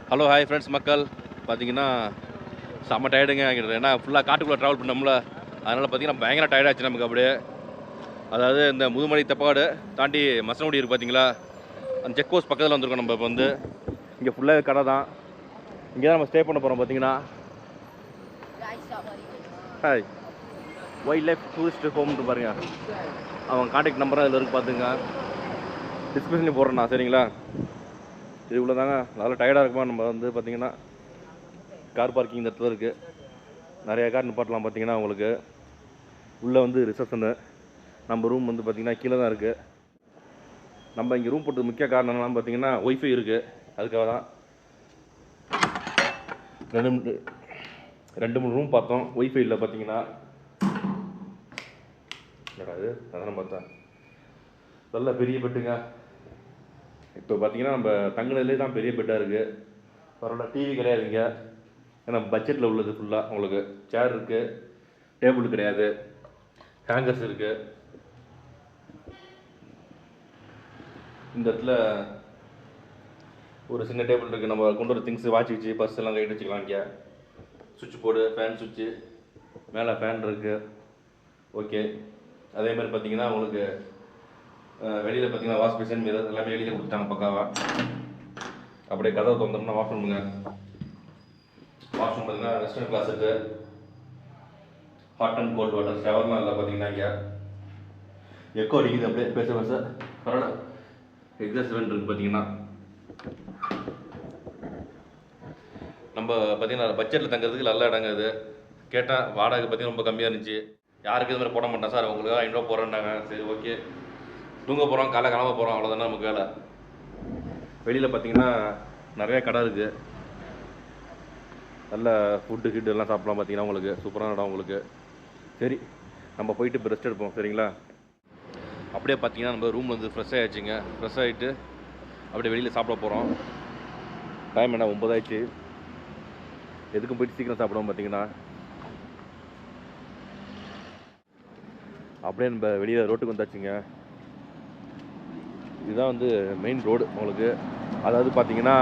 Hello hi friends மக்கள் பார்த்தீங்கன்னா செம்ம டயர்டுங்க. ஏன்னா ஃபுல்லாக காட்டுக்குள்ளே ட்ராவல் பண்ணோம்ல, அதனால் பார்த்தீங்கன்னா பயங்கர டயர்டாச்சு நமக்கு அப்படியே. அதாவது இந்த முதுமலை தப்பாடு தாண்டி மசனகுடி இருக்குது பார்த்தீங்களா, அந்த செக் போஸ்ட் பக்கத்தில் வந்திருக்கோம். நம்ம இப்போ வந்து இங்கே ஃபுல்லாக கடை தான். இங்கே தான் நம்ம ஸ்டே பண்ண போகிறோம். பார்த்தீங்கன்னா ஹாய் வைல்ட் லைஃப் டூரிஸ்ட் ஹோம்னு பாருங்க, அவன் கான்டாக்ட் நம்பராக இதில் இருக்குது பார்த்துங்க. டிஸ்கிரிப்ஷன்லேயும் போடுறேண்ணா, சரிங்களா? இது இவ்வளோ தாங்க. நல்லா டயர்டாக இருக்குமா. நம்ம வந்து பார்த்தீங்கன்னா கார் பார்க்கிங் இந்த இடத்துல இருக்குது. நிறைய கார் நிப்பாட்டலாம். பார்த்தீங்கன்னா உங்களுக்கு உள்ளே வந்து ரிசப்ஷனு, நம்ம ரூம் வந்து பார்த்திங்கன்னா கீழே தான் இருக்குது. நம்ம இங்கே ரூம் போட்டது முக்கிய காரணம் என்னன்னு பார்த்தீங்கன்னா ஒய்ஃபை இருக்குது, அதுக்காக தான். ரெண்டு மூணு ரூம் பார்த்தோம், ஒய்ஃபை இல்லை. பார்த்தீங்கன்னா என்னடாது அதெல்லாம் பார்த்தா நல்ல பெரிய பெட்டுங்க. இப்போ பார்த்தீங்கன்னா நம்ம தங்குனதுலேயே தான் பெரிய பெட்டாக இருக்குது. பரவாயில்ல, டிவி கிடையாதுங்க. ஏன்னா பட்ஜெட்டில் உள்ளது ஃபுல்லாக. உங்களுக்கு சேர் இருக்குது, டேபிள் கிடையாது, ஹேங்கர்ஸ் இருக்குது. இந்த இடத்துல ஒரு சின்ன டேபிள் இருக்குது. நம்ம கொண்டு வர திங்ஸ், வாட்ச் வச்சு பர்ஸ் எல்லாம் கைட்டு வச்சுக்கலாம். இங்கே சுவிட்ச் போர்டு, ஃபேன் சுவிட்சு, மேலே ஃபேன் இருக்குது. ஓகே. அதே மாதிரி பார்த்தீங்கன்னா உங்களுக்கு வெளியில் பார்த்தீங்கன்னா வாஷ் பேஷன், மிரர் எல்லாமே வெளியில் கொடுத்துட்டாங்க பக்காவாக. அப்படியே கதவை திறந்தோம்னா வாஷ் ரூமுங்க. வாஷ்ரூம் பார்த்தீங்கன்னா வெஸ்டர்ன் கிளாஸ் இருக்குது. ஹாட் அண்ட் கோல்டு வாட்டர் ஷவர்லாம் இல்லை. பார்த்தீங்கன்னா இங்கே எக்கோ அடிக்குது அப்படியே பேச பேச. பரவாயில்ல, எக்ஸாஸ்ட் வெண்ட் இருக்குது. பார்த்தீங்கன்னா நம்ம பார்த்தீங்கன்னா பட்ஜெட்டில் தங்குறதுக்கு நல்ல இடங்க இது. கேட்டால் வாடகை பார்த்தீங்கன்னா ரொம்ப கம்மியாக இருந்துச்சு. யாருக்கு இது மாதிரி போட மாட்டேன் சார், உங்களுக்கு 5 ரூபா போகிறேன்னாங்க. சரி ஓகே, தூங்க போகிறோம், காலை கிளம்ப போகிறோம், அவ்வளோதானே நமக்கு வேலை. வெளியில் பார்த்தீங்கன்னா நிறைய கடை இருக்குது. நல்ல ஃபுட்டு கிட்டு எல்லாம் சாப்பிட்லாம். பார்த்தீங்கன்னா உங்களுக்கு சூப்பரான இடம் உங்களுக்கு. சரி, நம்ம போயிட்டு இப்போ ரெஸ்ட் எடுப்போம், சரிங்களா? அப்படியே பார்த்தீங்கன்னா நம்ம ரூமில் வந்து ஃப்ரெஷ் ஆகிடுச்சிங்க. ஃப்ரெஷ் ஆகிட்டு அப்படியே வெளியில் சாப்பிட போகிறோம். டைம் என்ன 9 ஆயிடுச்சு. எதுக்கும் போயிட்டு சீக்கிரம் சாப்பிடுவோம். பார்த்தீங்கன்னா அப்படியே நம்ம வெளியில் ரோட்டுக்கு வந்தாச்சுங்க. இதுதான் வந்து மெயின் ரோடு உங்களுக்கு. அதாவது பார்த்தீங்கன்னா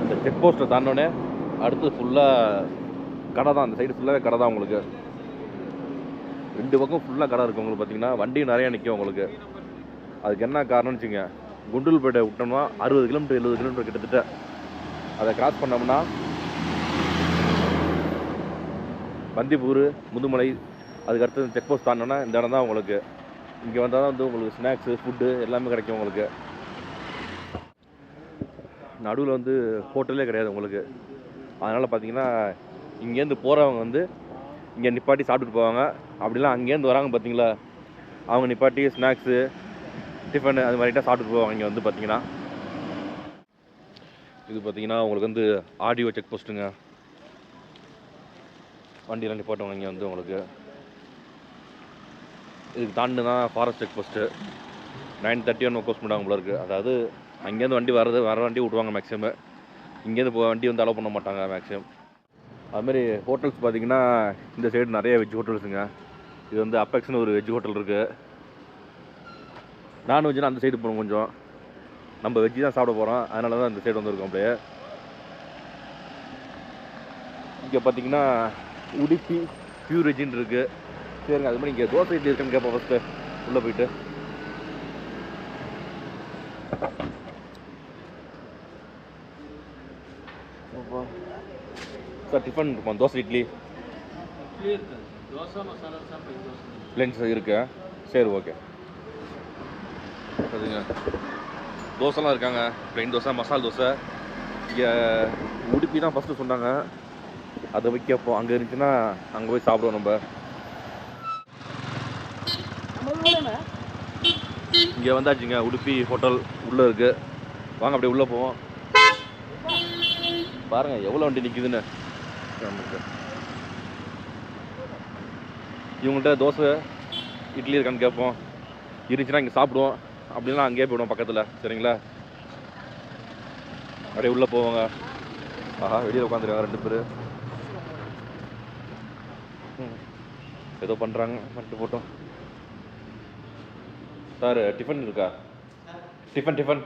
இந்த செக் போஸ்ட்டை தாண்டோடனே அடுத்து ஃபுல்லாக கடை தான். அந்த சைடு ஃபுல்லாகவே கடை தான் உங்களுக்கு. 2 பக்கம் ஃபுல்லாக கடை இருக்குது உங்களுக்கு. பார்த்தீங்கன்னா வண்டியும் நிறையா நிற்கும் உங்களுக்கு. அதுக்கு என்ன காரணம்னு வச்சுங்க, குண்டூர்பேட்டை விட்டோம்னா 60 கிலோமீட்டர் 70 கிலோமீட்டர் கிட்டத்தட்ட. அதை கிராஸ் பண்ணோம்னா பந்திப்பூர், முதுமலை, அதுக்கடுத்து செக் போஸ்ட் தாண்டோன்னா இந்த இடம் தான் உங்களுக்கு. இங்கே வந்தால் தான் வந்து உங்களுக்கு ஸ்நாக்ஸு, ஃபுட்டு எல்லாமே கிடைக்கும் உங்களுக்கு. நடுவில் வந்து ஹோட்டலே கிடையாது உங்களுக்கு. அதனால் பார்த்தீங்கன்னா இங்கேருந்து போகிறவங்க வந்து இங்கே நிப்பாட்டி சாப்பிட்டுட்டு போவாங்க. அப்படிலாம் அங்கேருந்து வராங்க பார்த்தீங்களா, அவங்க நிப்பாட்டி ஸ்நாக்ஸு, டிஃபனு அது மாதிரிட்டா சாப்பிட்டுட்டு போவாங்க. இங்கே வந்து பார்த்தீங்கன்னா இது பார்த்தீங்கன்னா உங்களுக்கு வந்து ஆடியோ செக் போஸ்ட்டுங்க. வண்டியெல்லாம் நிப்பாட்டுவாங்க இங்கே வந்து உங்களுக்கு. இதுக்கு தாண்டு தான் ஃபாரஸ்ட் செக் போஸ்ட்டு. 9:30 க்ளோஸ் பண்ணுவாங்க போல இருக்குது. அதாவது அங்கேருந்து வண்டி வர வண்டி விடுவாங்க மேக்ஸிமம். இங்கேருந்து வண்டி வந்து அலோவ் பண்ண மாட்டாங்க மேக்ஸிமம். அதுமாதிரி ஹோட்டல்ஸ் பார்த்தீங்கன்னா இந்த சைடு நிறைய வெஜ் ஹோட்டல்ஸுங்க. இது வந்து அப்பெக்ஸ்னு ஒரு வெஜ் ஹோட்டல் இருக்குது. நான்வெஜ்னா அந்த சைடு போகணும் கொஞ்சம். நம்ம வெஜ்ஜு தான் சாப்பிட போகிறோம், அதனால தான் இந்த சைடு வந்துருக்கோம். அப்படியே இங்கே பார்த்தீங்கன்னா உடுப்பி பியூர் வெஜ்ஜின்னு இருக்குது. சரிங்க, அது மாதிரி இங்கே தோசை இட்லி இருக்குன்னு கேட்போம் ஃபஸ்ட்டு உள்ளே போயிட்டு. சார் டிஃபன் இருக்கும், தோசை இட்லி பிளேன்ஸ் இருக்கு. சரி ஓகே. சரிங்க, தோசைலாம் இருக்காங்க. பிளெயின் தோசை, மசால் தோசை. இங்கே உடுப்பி தான் ஃபஸ்ட்டு சொன்னாங்க, அதை வைக்கப்போம். அங்கே இருந்துச்சுன்னா அங்கே போய் சாப்பிடுவோம் நம்ம. இங்கே வந்தாச்சுங்க, உடுப்பி ஹோட்டல் உள்ளே இருக்குது. வாங்க அப்படியே உள்ளே போவோம். பாருங்கள் எவ்வளோ வண்டி நிற்கிதுன்னு. இவங்கள்ட்ட தோசை இட்லி இருக்கான்னு கேட்போம். இருந்துச்சுன்னா இங்கே சாப்பிடுவோம், அப்படின்னா அங்கேயே போயிடுவோம் பக்கத்தில், சரிங்களா? அப்படியே உள்ளே போவாங்க. ஆஹா, வெளியில் உட்காந்துருக்காங்க 2 பேர். ஏதோ பண்ணுறாங்க, பண்ணிட்டு போட்டோம். சார் டிஃபன் இருக்கா? டிஃபன்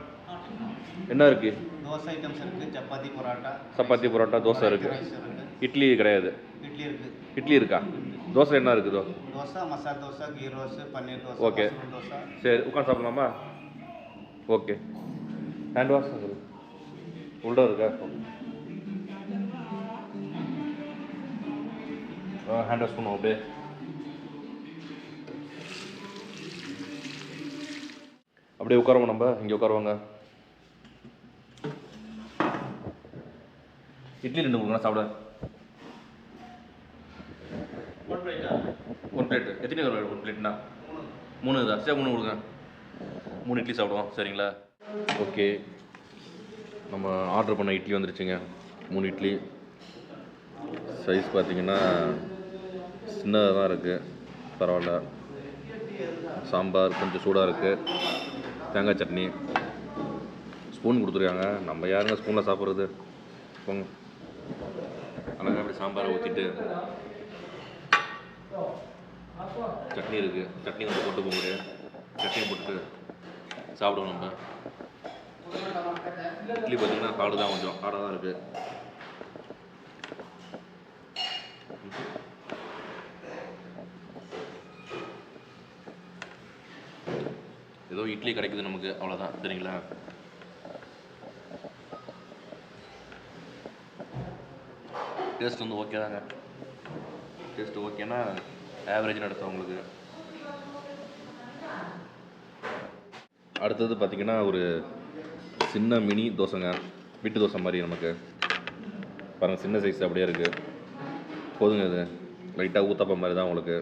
என்ன இருக்குது? தோசை ஐட்டம்ஸ் இருக்குது, சப்பாத்தி பரோட்டா தோசை இருக்குது. இட்லி கிடையாது. இட்லி இருக்கா? தோசை என்ன இருக்குதோ? Dosa, masala dosa, key rose, paneer dosa, okay dosa. சரி, உட்காந்து சாப்பிடலாமா? ஓகே. ஹேண்ட் வாஷ் உள்ள இருக்கா? ஹேண்ட் வாஷ் பண்ணுவோம் அப்படியே. அப்படியே உட்காருவோம், நம்ம இங்கே உட்காருவாங்க. இட்லி 2 கொடுங்க சாப்பிட. 1 பிளேட். எத்தனை வரும் 1 பிளேட்னா? 3 தான். சரி 3 கொடுங்க. 3 இட்லி சாப்பிடுவோம், சரிங்களா? ஓகே, நம்ம ஆர்டர் பண்ண இட்லி வந்துருச்சுங்க. 3 இட்லி. சைஸ் பார்த்தீங்கன்னா சின்னதாக தான் இருக்குது, பரவாயில்ல. சாம்பார் கொஞ்சம் சூடாக இருக்குது. தேங்காய் சட்னி. ஸ்பூன் கொடுத்துருக்காங்க. நம்ம யாருங்க ஸ்பூனில் சாப்பிட்றது? போங்க. அழகாக அப்படி சாம்பாரை ஊற்றிட்டு சட்னி இருக்குது. சட்னி வந்து போட்டு போக முடியாது. சட்னியை போட்டுட்டு சாப்பிடுவோம் நம்ம. இட்லி பார்த்தீங்கன்னா ஹார்டு தான், கொஞ்சம் ஹார்டாக தான் இருக்குது. ஏதோ இட்லி கிடைக்குது நமக்கு, அவ்வளோதான், சரிங்களா? டேஸ்ட் வந்து ஓகே தாங்க. டேஸ்ட் ஓகேனா ஆவரேஜ் நடத்தும் உங்களுக்கு. அடுத்தது பார்த்திங்கன்னா ஒரு சின்ன மினி தோசைங்க. வீட்டு தோசை மாதிரி நமக்கு பாருங்கள், சின்ன சைஸ் அப்படியே இருக்குது. போதுங்க, இது லைட்டாக ஊத்தப்பம் மாதிரி தான் உங்களுக்கு.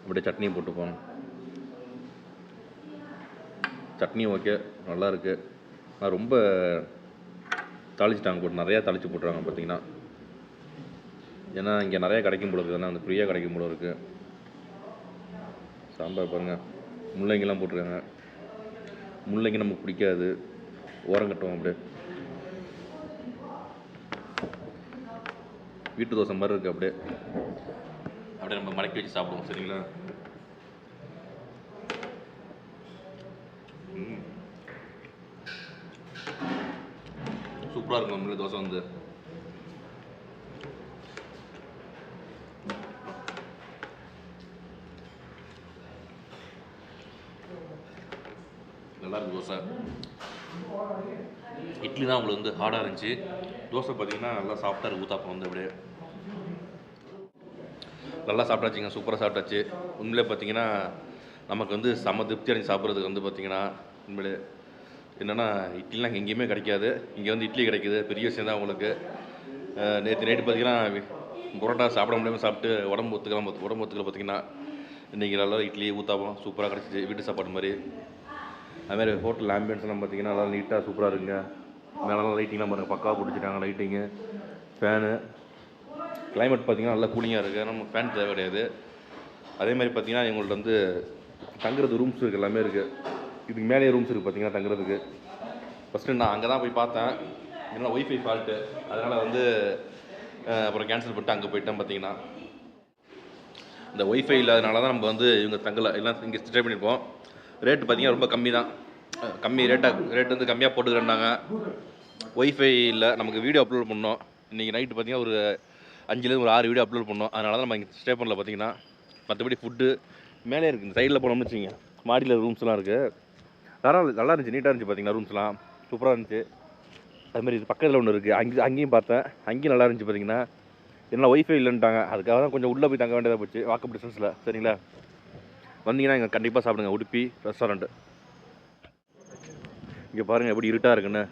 அப்படியே சட்னி போட்டுப்போம். சட்னி ஓகே, நல்லா இருக்குது. ஆனால் ரொம்ப தாளிச்சிட்டாங்க, போட்டு நிறையா தாளித்து போட்டுறாங்க பார்த்தீங்கன்னா. ஏன்னா இங்கே நிறையா கிடைக்கும் போல இருக்குது, அந்த ஃப்ரீயாக கிடைக்கும் போல இருக்குது. சாம்பார் பாருங்கள், முள்ளங்கிலாம் போட்டிருக்காங்க. முள்ளங்கி நமக்கு பிடிக்காது, ஓரம் கட்டுவோம். அப்படியே வீட்டு தோசை மாதிரி இருக்குது. அப்படியே அப்படியே நம்ம மடக்கி வச்சு சாப்பிடுவோம், சரிங்களா? சூப்பராக இருக்கும் நம்மளுக்கு தோசை வந்து. நல்லா இருக்கு தோசை. இட்லி தான் உங்களுக்கு வந்து ஹார்டாக இருந்துச்சு. தோசை பார்த்தீங்கன்னா நல்லா சாஃப்டாக இருக்குது. ஊத்தாப்பம் வந்து அப்படியே நல்லா சாப்பிட்டாச்சுங்க, சூப்பராக சாப்பிட்டாச்சு. உண்மையிலே பார்த்தீங்கன்னா நமக்கு வந்து செம்ம திருப்தி அடைஞ்சு சாப்பிட்றதுக்கு வந்து பார்த்தீங்கன்னா உண்மையிலே என்னென்னா இட்லிலாம் எங்கேயுமே கிடைக்காது. இங்கே வந்து இட்லி கிடைக்கிது, பெரிய விஷயம் தான் உங்களுக்கு. நேற்று நைட்டு பார்த்தீங்கன்னா புரோட்டா சாப்பிட முடியாமல் சாப்பிட்டு உடம்பு ஒத்துக்கல பார்த்தீங்கன்னா இன்றைக்கி நல்லா இட்லி ஊத்தாப்பம் சூப்பராக கிடச்சிச்சு, வீட்டு சாப்பாடு மாதிரி. அதுமாதிரி ஹோட்டல் ஆம்பியன்ஸ்லாம் பார்த்தீங்கன்னா நல்லா நீட்டாக சூப்பராக இருக்குங்க. மேலெலாம் லைட்டிங்லாம் பாருங்கள், பக்காவாக பிடிச்சிட்டாங்க லைட்டிங்கு, ஃபேனு. கிளைமேட் பார்த்திங்கன்னா நல்லா கூலிங்காக இருக்குது, நம்ம ஃபேன் தேவை கிடையாது. அதேமாதிரி பார்த்திங்கன்னா எங்கள்கிட்ட வந்து தங்குறது ரூம்ஸ் இருக்குது, எல்லாமே இருக்குது. இதுக்கு மேலே ரூம்ஸ் இருக்குது பார்த்திங்கன்னா தங்குறதுக்கு. ஃபஸ்ட்டு நான் அங்கே தான் போய் பார்த்தேன், ஏன்னா ஒய்ஃபை ஃபால்ட்டு, அதனால் வந்து அப்புறம் கேன்சல் பண்ணிட்டு அங்கே போயிட்டேன். பார்த்திங்கன்னா இந்த ஒய்ஃபை இல்லாதனால தான் நம்ம வந்து இவங்க தங்கலை, எல்லாம் இங்கே ஸ்டே பண்ணியிருப்போம். ரேட்டு பார்த்திங்கன்னா ரொம்ப கம்மி தான், ரேட் வந்து கம்மியாக போட்டுக்கிறேன்னாங்க. ஒய்ஃபை இல்லை, நமக்கு வீடியோ அப்லோட் பண்ணோம். இன்றைக்கி நைட்டு பார்த்திங்கன்னா ஒரு 5லேருந்து ஒரு 6 வீடியோ அப்லோட் பண்ணோம். அதனால தான் நம்ம இங்கே ஸ்டே பண்ணல. பார்த்திங்கன்னா மற்றபடி ஃபுட்டு மேலே இருக்குது. இந்த சைடில் போனோம்னு வச்சுங்க, மாடியில் ரூம்ஸ்லாம் இருக்குது. நல்லா இருந்துச்சு, நீட்டாக இருந்துச்சு. பார்த்திங்கன்னா ரூம்ஸ்லாம் சூப்பராக இருந்துச்சு. அதுமாதிரி இது பக்கத்தில் ஒன்று இருக்குது, அங்கேயும் பார்த்தேன், அங்கேயும் நல்லா இருந்துச்சு. பார்த்திங்கன்னா என்ன ஒய்ஃபை இல்லைன்ட்டாங்க, அதுக்காக தான் கொஞ்சம் உள்ளே போய் தங்க வேண்டியதாக போச்சு, வாக்கப் டிஸ்டன்ஸில். சரிங்களா? வந்தீங்கன்னா இங்கே கண்டிப்பாக சாப்பிடுங்க, உடுப்பி ரெஸ்டாரண்ட்டு. இங்கே பாருங்கள் எப்படி இருட்டாக இருக்குன்னு.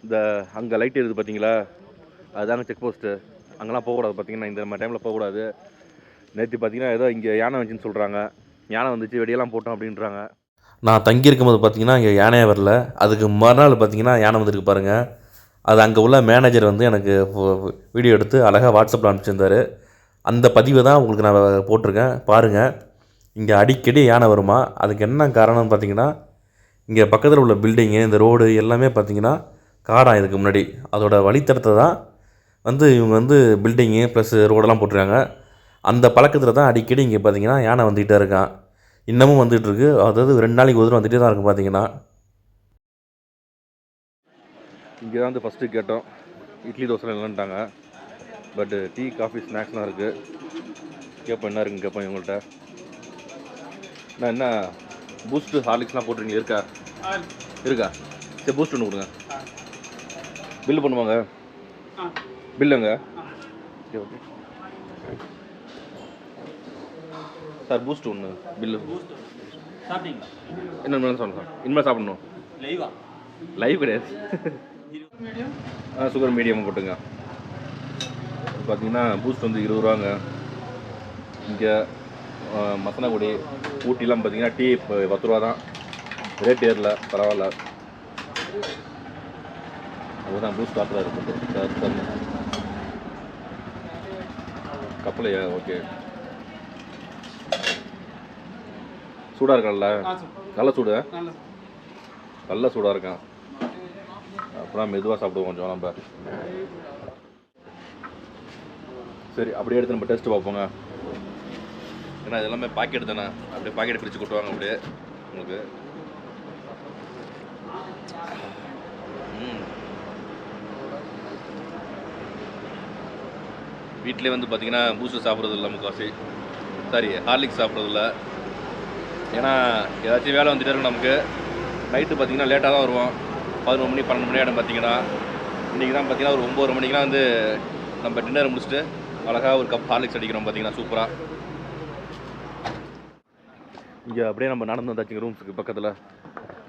இந்த அங்கே லைட் இருக்குது பார்த்தீங்களா, அதுதாங்க செக் போஸ்ட்டு. அங்கெல்லாம் போகக்கூடாது பார்த்தீங்கன்னா, இந்த மாதிரி டைமில் போகக்கூடாது. நேற்று பார்த்தீங்கன்னா ஏதோ இங்கே யானை வந்துச்சுன்னு சொல்கிறாங்க, யானை வந்துச்சு வெடியெல்லாம் போட்டோம் அப்படின்றாங்க. நான் தங்கியிருக்கும் போது பார்த்தீங்கன்னா இங்கே யானையே வரல. அதுக்கு மறுநாள் பார்த்தீங்கன்னா யானை வந்துருக்கு பாருங்கள். அது அங்கே உள்ள மேனேஜர் வந்து எனக்கு வீடியோ எடுத்து அழகாக வாட்ஸ்அப்பில் அனுப்பிச்சிருந்தார். அந்த பதிவை தான் உங்களுக்கு நான் போட்டிருக்கேன், பாருங்கள். இங்கே அடிக்கடி யானை வருமா, அதுக்கு என்ன காரணம்னு பார்த்தீங்கன்னா இங்கே பக்கத்தில் உள்ள பில்டிங்கு, இந்த ரோடு எல்லாமே பார்த்தீங்கன்னா காடாக இதுக்கு முன்னாடி. அதோட வழித்தடத்தை தான் வந்து இவங்க வந்து பில்டிங்கு ப்ளஸ் ரோடெல்லாம் போட்டிருக்காங்க. அந்த பழக்கத்தில் தான் அடிக்கடி இங்கே பார்த்தீங்கன்னா யானை வந்துகிட்டே இருக்கான். இன்னமும் வந்துகிட்ருக்கு. அதாவது 2 நாளைக்கு ஒரு தடவை வந்துகிட்டே தான் இருக்குது பார்த்தீங்கன்னா. இங்கே தான் வந்து ஃபஸ்ட்டு கேட்டோம், இட்லி தோசை இல்லைன்ட்டாங்க. பட்டு டீ காஃபி ஸ்நாக்ஸ்லாம் இருக்குது. கேட்போம் என்ன இருக்குன்னு கேட்போம் இவங்கள்ட்ட. நான் என்ன பூஸ்ட்டு ஹார்லிக்ஸ்லாம் போட்டிருக்கீங்க இருக்கா? இருக்கா? சரி பூஸ்ட் ஒன்று கொடுங்க. பில்லு பண்ணுவாங்க. பில்லுங்க. ஓகே ஓகே சார் பூஸ்ட் ஒன்று பில்லு. சாப்பிட்டீங்களா? என்ன மேலே சொல்லுங்க சார், இனிமேல் சாப்பிடணும். லைவா? லைவ் கிடையாது. சுகர் மீடியம் போட்டுங்க. பார்த்தீங்கன்னா பூஸ்ட் வந்து 20 ரூபாங்க. இங்கே மசனகுடி ஊட்டிலாம் பார்த்தீங்கன்னா டீ இப்போ 10 ரூபா தான். ரேட் ஏறல, பரவாயில்ல. அதுதான் பூஸ்ட் ஆஃபராக இருக்குது சார். கப்பலையா? ஓகே. சூடாக இருக்கான்ல? நல்ல சூடு, நல்ல சூடாக இருக்கான். அப்புறம் மெதுவாக சாப்பிடுவோம் கொஞ்சம் நம்ம. சரி அப்படியே எடுத்து நம்ம டெஸ்ட்டு பார்ப்போங்க. ஏன்னா இது எல்லாமே பாக்கெட் தானே, அப்படியே பாக்கெட் பிரித்து கொட்டுவாங்க அப்படியே உங்களுக்கு. வீட்டிலே வந்து பார்த்தீங்கன்னா பூஸ்ட் சாப்பிட்றது இல்லை முக்கால்வாசி. சாரி ஹார்லிக்ஸ் சாப்பிட்றது இல்லை. ஏன்னா ஏதாச்சும் வேலை வந்துட்டே இருக்கும் நமக்கு. நைட்டு பார்த்தீங்கன்னா லேட்டாக தான் வருவோம். 11 மணி 12 மணி ஆகிடும் பார்த்தீங்கன்னா. இன்றைக்கி தான் பார்த்தீங்கன்னா ஒரு 9 மணிக்கெலாம் வந்து நம்ம டின்னர் முடிச்சுட்டு அழகாக ஒரு கப் ஹார்லிக்ஸ் அடிக்கிறோம் பார்த்தீங்கன்னா சூப்பராக. இங்கே அப்படியே நம்ம நடந்து வந்தாச்சுங்க ரூம்ஸுக்கு பக்கத்தில்.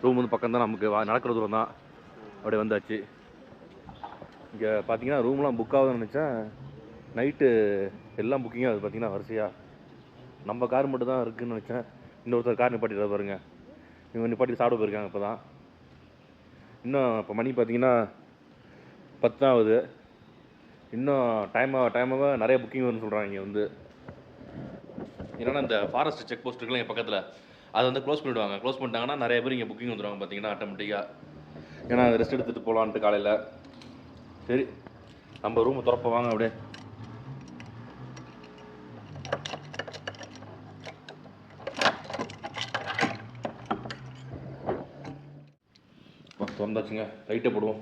ரூம் வந்து பக்கம் தான், நமக்கு நடக்கிற தூரம் தான். அப்படியே வந்தாச்சு. இங்கே பார்த்தீங்கன்னா ரூம்லாம் புக் ஆகுதுன்னு நினச்சேன். நைட்டு எல்லாம் புக்கிங்காக அது பார்த்தீங்கன்னா வரிசையாக. நம்ம கார் மட்டும் தான் இருக்குதுன்னு நினச்சேன். இன்னொருத்தர் கார் நிப்பாட்டிட்டு பாருங்க. இவங்க நிப்பாட்டி சாப்பிட போயிருக்காங்க இப்போ தான். இன்னும் இப்போ மணி பார்த்தீங்கன்னா 10 தான் ஆகுது. இன்னும் டைமாக நிறைய புக்கிங் வரும்னு சொல்கிறாங்க இங்கே வந்து. ஏன்னா இந்த ஃபாரஸ்ட் செக் போஸ்ட் இருக்குல்ல எங்கள் பக்கத்தில், அதை வந்து க்ளோஸ் பண்ணிவிடுவாங்க. க்ளோஸ் பண்ணிட்டாங்கன்னா நிறைய பேர் இங்கே புக்கிங் வந்துடுவாங்க பார்த்தீங்கன்னா ஆட்டோமேட்டிக்காக. ஏன்னா அதை ரெஸ்ட் எடுத்துகிட்டு போகலான்ட்டு காலையில். சரி நம்ம ரூமை திறப்ப வாங்க அப்படியே. திறந்தாச்சுங்க. லைட்டை போடுவோம்.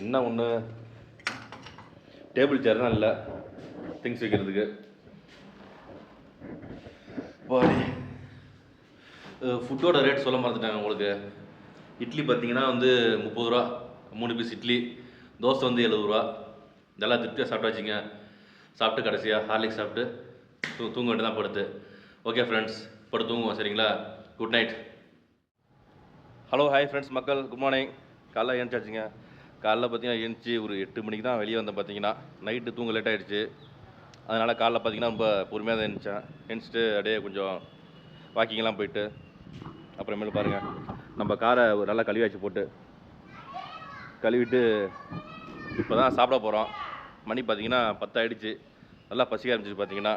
என்ன ஒன்று டேபிள் சேர் தான் இல்லை திங்ஸ் வைக்கிறதுக்கு. ஃபுட்டோட ரேட் சொல்ல மறந்துட்டாங்க உங்களுக்கு. இட்லி பார்த்தீங்கன்னா வந்து 30 ரூபா 3 பீஸ் இட்லி. தோசை வந்து 70 ரூபா. இதெல்லாம் திருப்தியாக சாப்பிட்டாச்சுங்க. சாப்பிட்டு கடைசியாக ஹார்லிக்ஸ் சாப்பிட்டு தூங்க வேண்டியது தான் படுத்து. ஓகே ஃப்ரெண்ட்ஸ், படுத்து தூங்குவோம் சரிங்களா? Good night. Hello hi friends மக்கள், குட் மார்னிங். காலைல ஏஞ்சாச்சுங்க. காலைல பார்த்தீங்கன்னா ஏஞ்சி ஒரு 8 மணிக்கு தான் வெளியே வந்தேன் பார்த்தீங்கன்னா. நைட்டு தூங்க லேட் ஆகிடுச்சு. அதனால் காலைல பார்த்தீங்கன்னா ரொம்ப பொறுமையாக தான் எழுந்திரிச்சேன். எழுந்திரிச்சிட்டு அப்படியே கொஞ்சம் வாக்கிங்லாம் போயிட்டு அப்புறமேல பாருங்கள் நம்ம காரை ஒரு நல்லா கழுவியாச்சு போட்டு கழுவிட்டு இப்போ தான் சாப்பிட போகிறோம். மணி பார்த்தீங்கன்னா 10 ஆகிடுச்சு. நல்லா பசிக்க ஆரம்பிச்சிச்சு பார்த்தீங்கன்னா.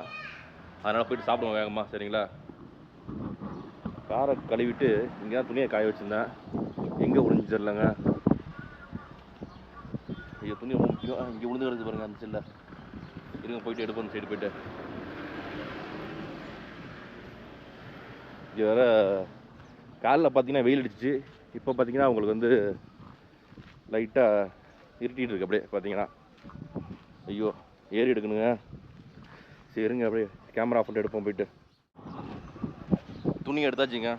அதனால் போய்ட்டு சாப்பிடுவோம் வேகமாக சரிங்களா? காரை கழுவிட்டு இங்கே தான் துணியை காய வச்சுருந்தேன். எங்கே விழுந்து தெரிலங்க. ஐயோ துணி ரொம்ப முக்கியம். இங்கே விழுந்து கிடக்கு பாருங்கள் அந்த சைடில். இருங்க போயிட்டு எடுப்போம் அந்த சைடு போய்ட்டு. இங்கே வேறு காலைல பார்த்தீங்கன்னா வெயில் அடிச்சிச்சு. இப்போ பார்த்தீங்கன்னா உங்களுக்கு வந்து லைட்டாக இருட்டிகிட்டு இருக்கு அப்படியே பார்த்தீங்கன்னா. ஐயோ ஏறி எடுக்கணுங்க. சரி இருங்க அப்படியே கேமரா ஆஃப் பண்ணிட்டு எடுப்போம் போயிட்டு. துணி எடுத்தாச்சுங்க.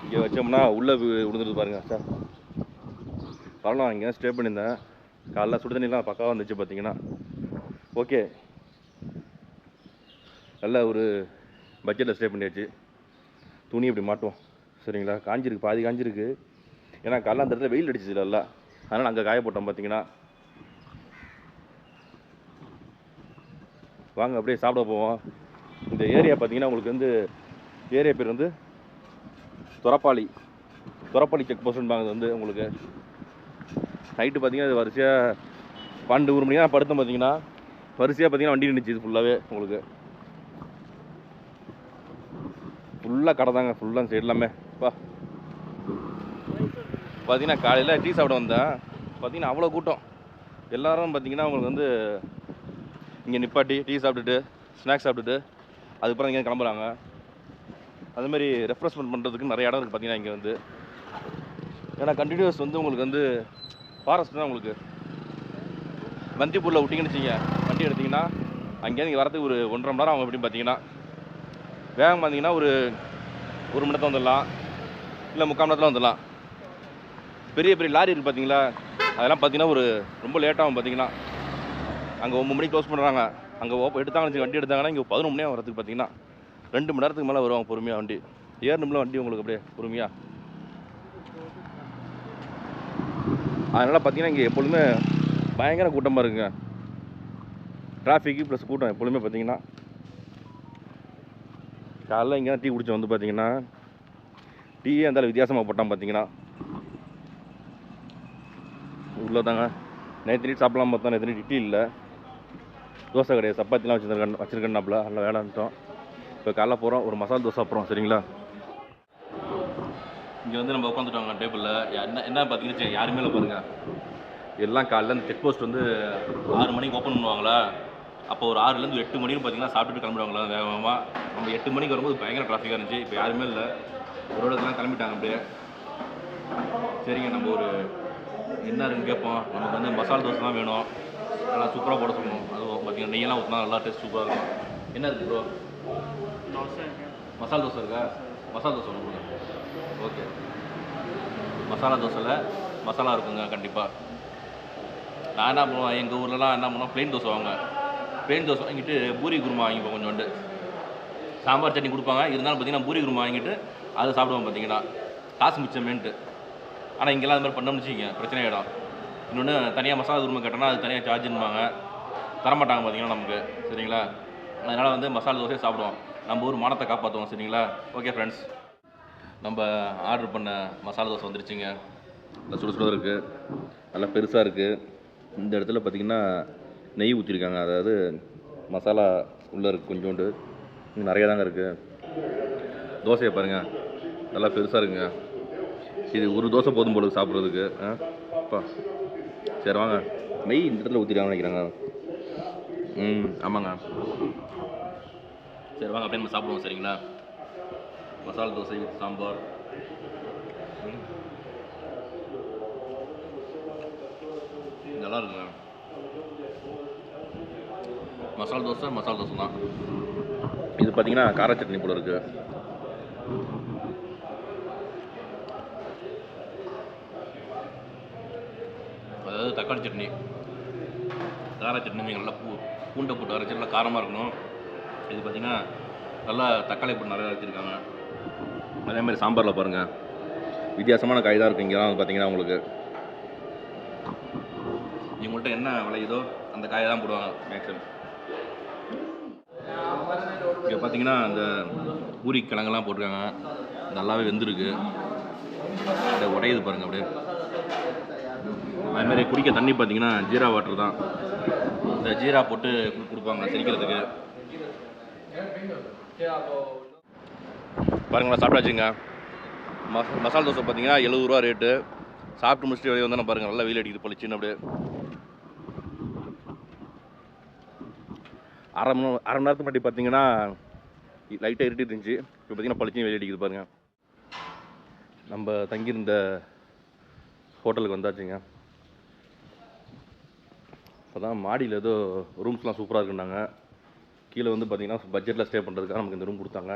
இங்கே வச்சோம்னா உள்ளே விழுந்துருது பாருங்க சார். காலைல இங்கே ஸ்டே பண்ணியிருந்தேன். காலைல சுடு தண்ணிலாம் பக்காவாக வந்துச்சு பார்த்தீங்கன்னா. ஓகே நல்ல ஒரு பட்ஜெட்டில் ஸ்டே பண்ணியாச்சு. துணி இப்படி மாட்டுவோம் சரிங்களா? காஞ்சிருக்கு, பாதி காஞ்சிருக்கு. ஏன்னா காலைல அந்த இடத்துல வெயில் அடிச்சிச்சு நல்லா. அதனால் அங்கே காய போட்டோம் பார்த்தீங்கன்னா. வாங்க அப்படியே சாப்பிட போவோம். இந்த ஏரியா பார்த்தீங்கன்னா உங்களுக்கு வந்து ஏரியா பேர் வந்து துறப்பாளி செக் போஸ்ட்பாங்க. அது வந்து உங்களுக்கு நைட்டு பார்த்தீங்கன்னா அது வரிசையாக 12 மணிக்கு தான் படுத்தோம் பார்த்தீங்கன்னா. வரிசையாக பார்த்தீங்கன்னா வண்டி நின்றுச்சு. இது ஃபுல்லாகவே உங்களுக்கு ஃபுல்லாக கடை தாங்க. ஃபுல்லாக சைடு எல்லாமே பார்த்தீங்கன்னா காலையில் டீ சாப்பிட வந்தேன். பார்த்தீங்கன்னா அவ்வளோ கூட்டம். எல்லோரும் பார்த்தீங்கன்னா உங்களுக்கு வந்து இங்கே நிப்பாட்டி டீ சாப்பிட்டுட்டு ஸ்நாக்ஸ் சாப்பிட்டுட்டு அதுக்கப்புறம் இங்கே கிளம்புறாங்க. அதுமாதிரி ரெஃப்ரெஷ்மெண்ட் பண்ணுறதுக்கு நிறைய இடம் இருக்குது பார்த்தீங்கன்னா இங்கே வந்து. ஏன்னா கண்டினியூஸ் வந்து உங்களுக்கு வந்து ஃபாரஸ்ட் தான் உங்களுக்கு. வந்திப்பூரில் விட்டிங்கன்னு வச்சிங்க, வண்டி எடுத்திங்கன்னா அங்கேருந்து இங்கே வரதுக்கு ஒரு 1.5 மணி நேரம் ஆகும். எப்படின்னு பார்த்தீங்கன்னா வேகம் பார்த்தீங்கன்னா ஒரு 1 மணி நேரத்தில் வந்துடலாம், இல்லை 3/4 மணி நேரத்தில் வந்துடலாம். பெரிய பெரிய லாரி இருக்குது பார்த்தீங்களா, அதெல்லாம் பார்த்தீங்கன்னா ஒரு ரொம்ப லேட்டாகும். பார்த்தீங்கன்னா அங்கே 9 மணிக்கு க்ளோஸ் பண்ணுறாங்க. அங்கே எடுத்தாங்கன்னு வண்டி எடுத்தாங்கன்னா இங்கே 11 மணி நேரம் வரதுக்கு பார்த்தீங்கன்னா 2 மணி நேரத்துக்கு மேலே வருவாங்க பொறுமையாக வண்டி. ஏறணும்ல வண்டி உங்களுக்கு அப்படியே பொறுமையாக. அதனால் பார்த்தீங்கன்னா இங்கே எப்பொழுதுமே பயங்கர கூட்டமாக இருக்குங்க. டிராஃபிக்கு ப்ளஸ் கூட்டம் எப்பொழுதுமே பார்த்தீங்கன்னா. காலைல இங்கே தான் டீ குடிச்சு வந்து பார்த்தீங்கன்னா டீயே இருந்தாலும் வித்தியாசமாக போட்டான் பார்த்தீங்கன்னா. உள்ளே தாங்க நேற்று நீட் சாப்பிடலாம் பார்த்தோம். நேற்று நீட் இட்லி இல்லை, தோசை கிடையாது, சப்பாத்திலாம் வச்சுருக்கேன்னாப்புல அதில் வேலைன்ட்டோம். இப்போ காலைல போகிறோம், ஒரு மசாலா தோசை சாப்பிட்றோம். சரிங்களா, இங்கே வந்து நம்ம உட்காந்துட்டோங்க டேபிளில். என்ன பார்த்தீங்கன்னா யாருமே இல்லை பாருங்கள். எல்லாம் காலைல இந்த செக் போஸ்ட் வந்து 6 மணிக்கு ஓப்பன் பண்ணுவாங்களா, அப்போ ஒரு 6லேருந்து 8 மணிக்கு பார்த்தீங்கன்னா சாப்பிட்டுட்டு கிளம்பிடுவாங்களா வேகமாக. நம்ம 8 மணிக்கு வரும்போது பயங்கர டிராஃபிக்காக இருந்துச்சு. இப்போ யாருமே இல்லை, ஒரு இடத்துலாம் கிளம்பிட்டாங்க அப்படியே. சரிங்க, நம்ம ஒரு என்ன இருக்குன்னு கேட்போம். நமக்கு வந்து மசாலா தோசை தான் வேணும், நல்லா சூப்பராக போட சொல்லணும். அதுவும் பார்த்தீங்கன்னா நெய்யெல்லாம் ஊற்றினா நல்லா டேஸ்ட் சூப்பராக இருக்கும். என்ன இருக்குது ப்ரோ? மசாலா தோசை இருக்கா? மசாலா தோசை ஒன்று கொடுங்க. ஓகே, மசாலா தோசையில் மசாலா இருக்குங்க கண்டிப்பாக. நான் என்ன பண்ணுவேன், எங்கள் ஊர்லலாம் என்ன பண்ணுவோம், ப்ளெயின் தோசை வாங்க. ப்ளெயின் தோசை வாங்கிட்டு பூரி குருமா வாங்கிப்போம் கொஞ்சோண்டு. சாம்பார் சட்னி கொடுப்பாங்க, இருந்தாலும் பார்த்தீங்கன்னா பூரி குருமா வாங்கிட்டு அதை சாப்பிடுவோம் பார்த்தீங்கன்னா. காசு மிச்சமேன்ட்டு. ஆனால் இங்கெல்லாம் அது மாதிரி பண்ணோம்னு வச்சுக்கிங்க பிரச்சனை ஆகிடும். இன்னொன்று தனியாக மசாலா குருமா கேட்டோன்னா அது தனியாக சார்ஜுன்னுவாங்க, தரமாட்டாங்க பார்த்தீங்கன்னா நமக்கு. சரிங்களா, அதனால் வந்து மசாலா தோசையை சாப்பிடுவோம், நம்ம ஊர் மானத்தை காப்பாற்றுவோம். சரிங்களா, ஓகே ஃப்ரெண்ட்ஸ், நம்ம ஆர்டர் பண்ண மசாலா தோசை வந்துருச்சுங்க. நல்லா சுட சுட இருக்குது, நல்லா பெருசாக இருக்குது. இந்த இடத்துல பார்த்திங்கன்னா நெய் ஊற்றிருக்காங்க, அதாவது மசாலா உள்ளே இருக்குது கொஞ்சோண்டு, இன்னும் நிறையா தாங்க இருக்குது. தோசையை பாருங்கள், நல்லா பெருசாக இருக்குங்க. இது ஒரு தோசை போதும் போல சாப்பிட்றதுக்கு. அப்பா, சரி வாங்க, நெய் இந்த இடத்துல ஊற்றிருக்காங்கன்னு நினைக்கிறாங்க. ஆமாங்க, சரி வாங்க அப்படியே நம்ம சாப்பிடுவோம். சரிங்களா, மசாலா தோசை வித் சாம்பார். நல்லா இருக்குங்க. மசாலா தோசை தான். இது பார்த்தீங்கன்னா கார சட்னி போல இருக்குது. அதாவது தக்காளி சட்னி, கார சட்னி நல்லா பூண்டை போட்டு அரைச்சி நல்லா காரமாக இருக்கணும். இது பார்த்திங்கன்னா நல்லா தக்காளி போட்டு நிறையா அரைச்சிருக்காங்க. அதேமாதிரி சாம்பாரில் பாருங்கள் வித்தியாசமான காய் தான் இருக்குது. இங்கெல்லாம் வந்து பார்த்திங்கன்னா உங்களுக்கு இவங்கள்ட்ட என்ன விளையுதோ அந்த காயை தான் போடுவாங்க மேக்ஸிமம். இங்கே பார்த்தீங்கன்னா இந்த பூரி கிழங்கெல்லாம் போட்டிருக்காங்க, நல்லாவே வெந்திருக்கு. இந்த உடையுது பாருங்கள் அப்படியே. அதுமாதிரி குடிக்க தண்ணி பார்த்தீங்கன்னா ஜீரா வாட்டர் தான். இந்த ஜீரா போட்டு கொடுப்பாங்க செரிக்கிறதுக்கு. பாருங்களா, சாப்பிட்டாச்சுங்க. மசாலா தோசை பார்த்தீங்கன்னா 70 ரூபா ரேட்டு. சாப்பிட்டு முடிச்சுட்டு வெளியே வந்தால் பாருங்கள் நல்லா வெயில் அடிக்குது பளிச்சுன்னு அப்படியே. அரை மணி நேரத்துக்கு முன்னாடி பார்த்தீங்கன்னா லைட்டாக இருட்டிட்டு இருந்துச்சு, இப்போ பார்த்தீங்கன்னா பளிச்சுன்னு வெயில் அடிக்குது பாருங்கள். நம்ம தங்கியிருந்த ஹோட்டலுக்கு வந்தாச்சுங்க. இப்போ தான் மாடியில் ஏதோ ரூம்ஸ்லாம் சூப்பராக இருக்குன்னாங்க. கீழே வந்து பார்த்திங்கன்னா பட்ஜெட்டில் ஸ்டே பண்ணுறதுக்காக நமக்கு இந்த ரூம் கொடுத்தாங்க.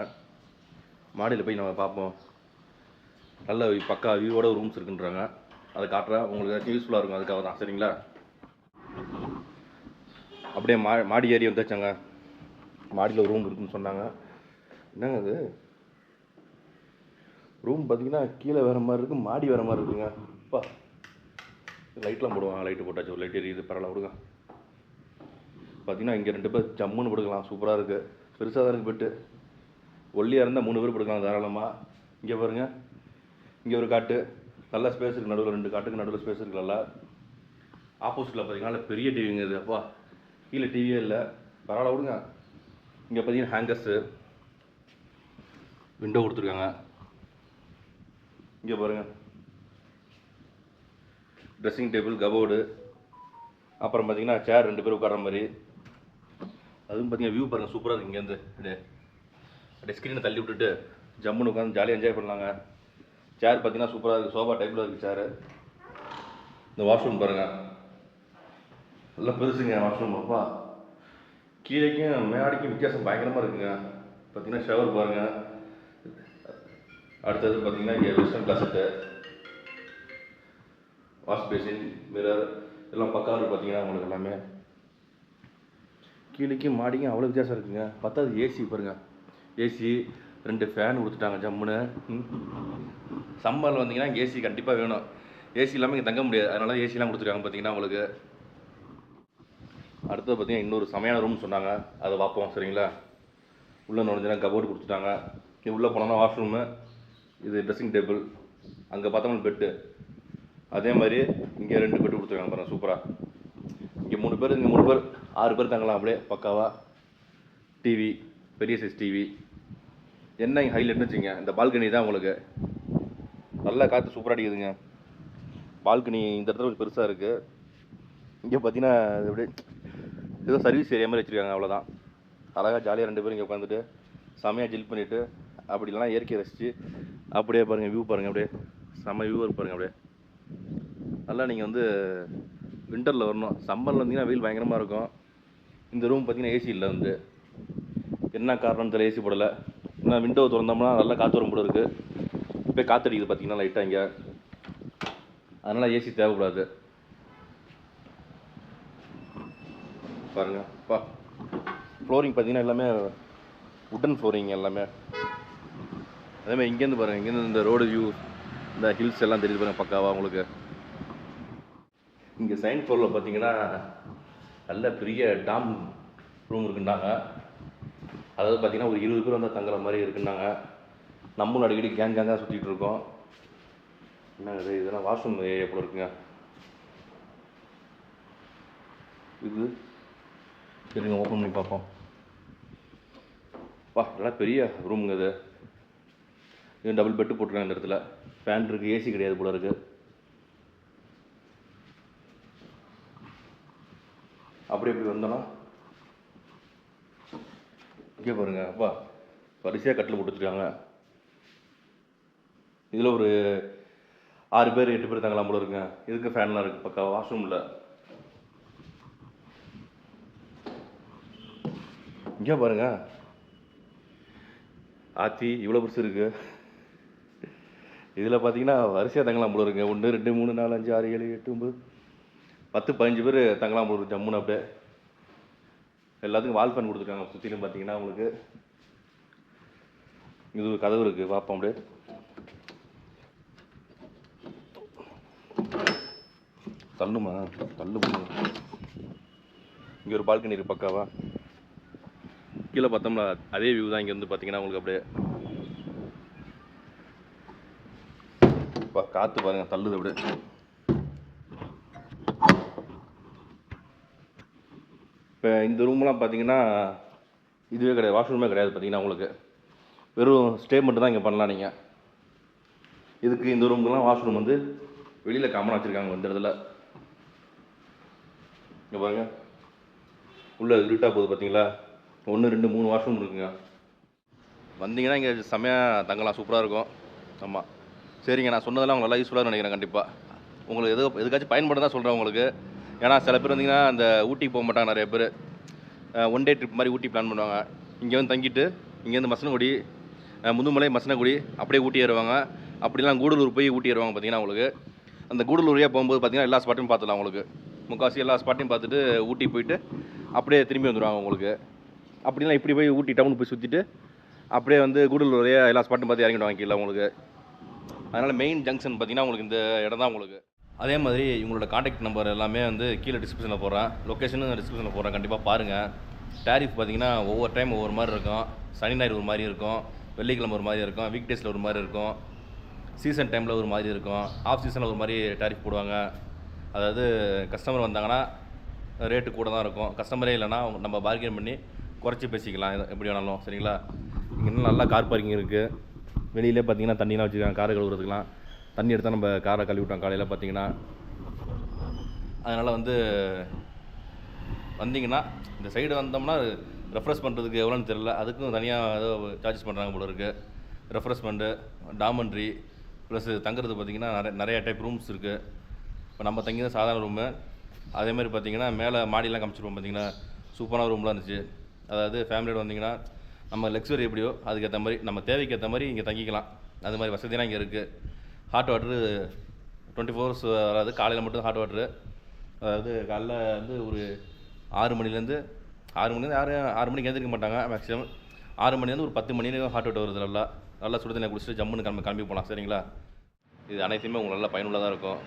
மாடியில் போய் நம்ம பார்ப்போம். நல்ல பக்கா வியூவோட ரூம்ஸ் இருக்குன்றாங்க, அதை காட்டுறேன் உங்களுக்கு. ஏதாச்சும் யூஸ்ஃபுல்லாக இருக்கும் அதுக்காக தான். சரிங்களா, அப்படியே மாடி ஏறி வந்தாச்சாங்க. மாடியில் ஒரு ரூம் இருக்குன்னு சொன்னாங்க. என்னங்க அது ரூம் பார்த்தீங்கன்னா கீழே வேறு மாதிரி இருக்குது, மாடி வேறு மாதிரி இருக்குங்க. அப்பா, லைட்லாம் போடுவாங்க, லைட்டு போட்டாச்சு, ஒரு லைட் எரியுது, பரவாயில்ல விடுங்க. பார்த்தீங்கன்னா இங்கே 2 பேர் ஜம்முன்னு படுக்கலாம், சூப்பராக இருக்குது. பெருசாக தான் இருக்குது பெட்டு. ஒல்லியாக இருந்தால் 3 பேர் படுக்கலாம் தாராளமாக. இங்கே பாருங்கள், இங்கே ஒரு காட்டு, நல்ல ஸ்பேஸ் இருக்குது, நடுவில் 2 காட்டுக்கு நடுவில் ஸ்பேஸ் இருக்குது நல்லா. ஆப்போசிட்டில் பார்த்தீங்கன்னா பெரிய டிவிங்க இது. அப்பா, கீழே டிவியே இல்லை, பரவாயில்ல விடுங்க. இங்கே பார்த்தீங்கன்னா ஹேங்கர்ஸு, விண்டோ கொடுத்துருக்காங்க. இங்கே பாருங்கள் ட்ரெஸ்ஸிங் டேபிள், கபோர்டு, அப்புறம் பார்த்தீங்கன்னா சேர் 2 பேர் உட்கார மாதிரி. அதுவும் பார்த்தீங்கன்னா வியூ பாருங்கள் சூப்பராக இருக்குது. இங்கேருந்து அப்படியே ஸ்க்ரீனை தள்ளி விட்டுட்டு ஜம்முன்னு உட்காந்து ஜாலியாக என்ஜாய் பண்ணலாங்க. சேர் பார்த்தீங்கன்னா சூப்பராக இருக்குது, சோஃபா டைப்பில் இருக்குது சேரு. இந்த வாஷ்ரூம் பாருங்கள், நல்லா பெருசுங்க வாஷ்ரூம். அப்பா கீழேக்கும் மேடிக்கும் வித்தியாசம் பயங்கரமாக இருக்குங்க. பார்த்தீங்கன்னா ஷவர் பாருங்கள். அடுத்தது பார்த்தீங்கன்னா இங்கே western closet, wash basin, mirror எல்லாம் பக்காவாக இருக்குது. பார்த்தீங்கன்னா உங்களுக்கு எல்லாமே கீழேக்கும் மாடிக்கும் அவ்வளோ வித்தியாசம் இருக்குங்க. பத்தாவது ஏசி பாருங்கள், ஏசி 2 ஃபேன் கொடுத்துட்டாங்க ஜம்முன்னு. சம்மரில் வந்தீங்கன்னா இங்கே ஏசி கண்டிப்பாக வேணும். ஏசி இல்லாமல் இங்கே தங்க முடியாது, அதனால ஏசிலாம் கொடுத்துருக்காங்க. பார்த்தீங்கன்னா உங்களுக்கு அடுத்தது பார்த்தீங்கன்னா இன்னொரு செமையான ரூம் சொன்னாங்க, அதை பார்ப்போம் சரிங்களா. உள்ளே நுழைஞ்சினா கபோர்டு கொடுத்துட்டாங்க. இங்கே உள்ளே போனோம்னா வாஷ்ரூமு, இது ட்ரெஸ்ஸிங் டேபிள், அங்கே பார்த்தோம்னா பெட்டு. அதே மாதிரி இங்கே 2 பெட்டு கொடுத்துருக்காங்க பாருங்கள், சூப்பராக. இங்கே 3 பேர், இங்கே 3 பேர், 6 பேர் தங்கலாம் அப்படியே பக்காவாக. டிவி, பெரிய சைஸ் டிவி. என்ன இங்கே ஹைலைட்னு வச்சுங்க, இந்த பால்கனி தான் உங்களுக்கு. நல்லா காற்று சூப்பராக அடிக்குதுங்க. பால்கனி இந்த இடத்துல கொஞ்சம் பெருசாக இருக்குது. இங்கே பார்த்தீங்கன்னா இது அப்படியே ஏதோ சர்வீஸ் ஏரியா மாதிரி வச்சுருக்காங்க, அவ்வளோதான். அழகாக ஜாலியாக 2 பேரும் இங்கே உட்காந்துட்டு செமையாக ஜில் பண்ணிவிட்டு அப்படி இல்லைனா இயற்கையை ரசித்து அப்படியே பாருங்கள், வியூ பாருங்கள், அப்படியே செம்ம வியூ பாருங்கள். அப்படியே நல்லா நீங்கள் வந்து விண்டரில் வரணும். சம்மரில் வந்தீங்கன்னா வெயில் பயங்கரமாக இருக்கும். இந்த ரூம் பார்த்தீங்கன்னா ஏசி இல்லை, வந்து என்ன காரணம் தெரியல, ஏசி போடலை. ஏன்னா விண்டோ திறந்தோம்னா நல்லா காற்று வரும் போல இருக்குது. இப்போ காற்றடிக்குது பார்த்தீங்கன்னா லைட்டாக இங்கே, அதனால் ஏசி தேவைப்படாது. பாருங்கப்பா, ஃப்ளோரிங் பார்த்தீங்கன்னா எல்லாமே உட்டன் ஃப்ளோரிங் எல்லாமே. அதேமாதிரி இங்கேருந்து பாருங்கள், இங்கேருந்து இந்த ரோடு வியூ, இந்த ஹில்ஸ் எல்லாம் தெரியுது பாருங்கள் பக்காவாக உங்களுக்கு. இங்கே செகண்ட் ஃப்ளோரில் பார்த்தீங்கன்னா நல்ல பெரிய டாம் ரூம் இருக்குன்னாங்க. அதாவது பார்த்தீங்கன்னா ஒரு 20 பேர் வந்து தங்குற மாதிரி இருக்குன்னாங்க. நம்மளும் அடிக்கடி கேங்காக சுற்றிட்டு இருக்கோம். என்னங்க இது, இதெல்லாம் வாஷ்ரூம் ஏரியா போல இருக்குங்க. இது சரிங்க, ஓப்பன் பண்ணி பார்ப்போம். நல்லா பெரிய ரூமுங்க இது. இது டபுள் பெட்டு போட்டுருக்காங்க. இந்த இடத்துல ஃபேன் இருக்குது, ஏசி கிடையாது போல இருக்குது. அப்படி எப்படி வந்தோன்னா இங்கே பாருங்க, அப்பா வரிசையாக கட்டில் போட்டு வச்சுருக்காங்க. இதில் ஒரு 6 பேர் 8 பேர் தங்கலாம் போல இருக்குங்க. இதுக்கு ஃபேன்லாம் இருக்குது பக்கா. வாஷ்ரூமில் இங்கே பாருங்க, ஆத்தி இவ்வளோ பெருசு இருக்குது. இதில் பார்த்தீங்கன்னா வரிசையாக தங்கலாம் போல இருக்குங்க. 1 2 3 4 5 6 7 8 9 10 15 பேர் தங்கலாம் போல இருக்கு ஜம்முன்னு. அப்படியே எல்லாத்துக்கும் வால் ஃபேன் கொடுத்துருக்காங்க சுற்றிலும். பார்த்தீங்கன்னா உங்களுக்கு இது ஒரு கதவு இருக்குது, பார்ப்போம். அப்படியே தள்ளுமா, தள்ளு. இங்கே ஒரு பால்கனி இருக்குது பக்காவா. கீழே பார்த்தோம்னா அதே வியூ தான். இங்கேருந்து பார்த்தீங்கன்னா உங்களுக்கு அப்படியே காற்று பாருங்கள் தள்ளுது அப்படியே. இப்போ இந்த ரூம்லாம் பார்த்தீங்கன்னா இதுவே கிடையாது, வாஷ்ரூமே கிடையாது. பார்த்தீங்கன்னா உங்களுக்கு வெறும் ஸ்டே மட்டும் தான் இங்கே பண்ணலாம் நீங்கள். இதுக்கு இந்த ரூமுக்கெல்லாம் வாஷ்ரூம் வந்து வெளியில் காமனாக வச்சுருக்காங்க. இந்த இடத்துல இங்கே பாருங்கள், உள்ளே இருட்டாக போகுது பார்த்தீங்களா. 1 2 3 வாஷ்ரூம் இருக்குங்க. வந்தீங்கன்னா இங்கே செம்மையாக தங்கலாம், சூப்பராக இருக்கும். ஆமாம் சரிங்க, நான் சொன்னதெல்லாம் உங்களுக்கு நல்லா யூஸ்ஃபுல்லாக நினைக்கிறேன். கண்டிப்பாக உங்களுக்கு எதுக்காச்சும் பயன்பட தான் சொல்கிறேன் உங்களுக்கு. ஏன்னா சில பேர் வந்தீங்கன்னா அந்த ஊட்டிக்கு போக மாட்டாங்க. நிறைய பேர் 1 டே ட்ரிப் மாதிரி ஊட்டி பிளான் பண்ணுவாங்க. இங்கே வந்து தங்கிட்டு இங்கேருந்து மசனகுடி, முதுமலை, மசனகுடி அப்படியே ஊட்டி ஏறுவாங்க. அப்படிலாம் கூடலூர் போய் ஊட்டி ஏறுவாங்க. பார்த்தீங்கன்னா உங்களுக்கு அந்த கூடலூர் வழியாக போகும்போது பார்த்தீங்கன்னா எல்லா ஸ்பாட்டையும் பார்த்துலாம். உங்களுக்கு முக்கால்வாசி எல்லா ஸ்பாட்டையும் பார்த்துட்டு ஊட்டி போயிட்டு அப்படியே திரும்பி வந்துடுவாங்க உங்களுக்கு. அப்படிலாம் இப்படி போய் ஊட்டி டவுன் போய் சுற்றிட்டு அப்படியே வந்து கூடலூர் வழியாக எல்லா ஸ்பாட்டும் பார்த்து இறங்கிடுவாங்க கீழே உங்களுக்கு. அதனால் மெயின் ஜங்ஷன் பார்த்தீங்கன்னா உங்களுக்கு இந்த இடம் தான் உங்களுக்கு. அதே மாதிரி இவங்களோட காண்டாக்ட் நம்பர் எல்லாமே வந்து கீழே டிஸ்கிரிப்ஷனில் போடுறேன், லொக்கேஷனும் டிஸ்கிரிப்ஷனில் போடுறேன். கண்டிப்பாக பாருங்கள். டேரிஃப் பார்த்தீங்கன்னா ஒவ்வொரு டைம் ஒவ்வொரு மாதிரி இருக்கும். சனி ஞாயிறு ஒரு மாதிரி இருக்கும், வெள்ளிக்கிழமை ஒரு மாதிரி இருக்கும், வீக் டேஸில் ஒரு மாதிரி இருக்கும், சீசன் டைமில் ஒரு மாதிரி இருக்கும், ஆஃப் சீசனில் ஒரு மாதிரி டேரிஃப் போடுவாங்க. அதாவது கஸ்டமர் வந்தாங்கன்னா ரேட்டு கூட தான் இருக்கும். கஸ்டமரே இல்லைனா நம்ம பார்கெயின் பண்ணி குறைச்சி பேசிக்கலாம் எப்படி வேணாலும். சரிங்களா. இங்கே இன்னும் நல்லா கார் பார்க்கிங் இருக்குது. வெளியிலே பார்த்தீங்கன்னா தண்ணிலாம் வச்சுருக்காங்க, காரை கழுவுறதுக்குலாம். தண்ணி எடுத்தால் நம்ம காரை கழுவி விட்டோம் காலையில் பார்த்தீங்கன்னா. அதனால் வந்து வந்தீங்கன்னா இந்த சைடு வந்தோம்னா ரெஃப்ரெஷ் பண்ணுறதுக்கு எவ்வளோன்னு தெரில, அதுக்கும் தனியாக ஏதோ சார்ஜஸ் பண்ணுறாங்க போல இருக்குது. ரெஃப்ரெஷ்மெண்ட்டு, டாமண்ட்ரி, ப்ளஸ் தங்குறது பார்த்திங்கன்னா நிறைய டைப் ரூம்ஸ் இருக்குது. இப்போ நம்ம தங்கியது சாதாரண ரூமு. அதேமாதிரி பார்த்திங்கன்னா மேலே மாடியெலாம் காமிச்சிருப்போம். பார்த்திங்கன்னா சூப்பரான ரூம்லாம் இருந்துச்சு. அதாவது ஃபேமிலியோடு வந்திங்கன்னா நம்ம லக்ஸுரி எப்படியோ அதுக்கேற்ற மாதிரி நம்ம தேவைக்கு ஏற்ற மாதிரி இங்கே தங்கிக்கலாம். அது மாதிரி வசதியெலாம் இங்கே இருக்குது. ஹாட் வாட்ரு 24 hours வராது, காலையில் மட்டும் ஹாட் வாட்ரு. அதாவது காலைல வந்து ஒரு 6 மணிலேருந்து யாரும் 6 மணிக்கு எழுந்திருக்க மாட்டாங்க. மேக்ஸிமம் 6 மணிலேருந்து ஒரு 10 மணி ஹாட் வாட்டர் வருது. நல்லா சுடு தண்ணியை குடிச்சிட்டு ஜம்முன்னு கிளம்பி போகலாம். சரிங்களா? இது அனைத்துமே உங்களுக்கு நல்லா பயனுள்ளதாக இருக்கும்.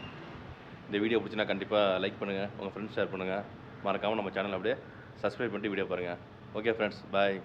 இந்த வீடியோ பிடிச்சினா கண்டிப்பாக லைக் பண்ணுங்கள், உங்கள் ஃப்ரெண்ட்ஸ் ஷேர் பண்ணுங்கள். மறக்காமல் நம்ம சேனல் அப்படியே சப்ஸ்கிரைப் பண்ணிட்டு வீடியோ பாருங்கள். ஓகே ஃப்ரெண்ட்ஸ், பாய்.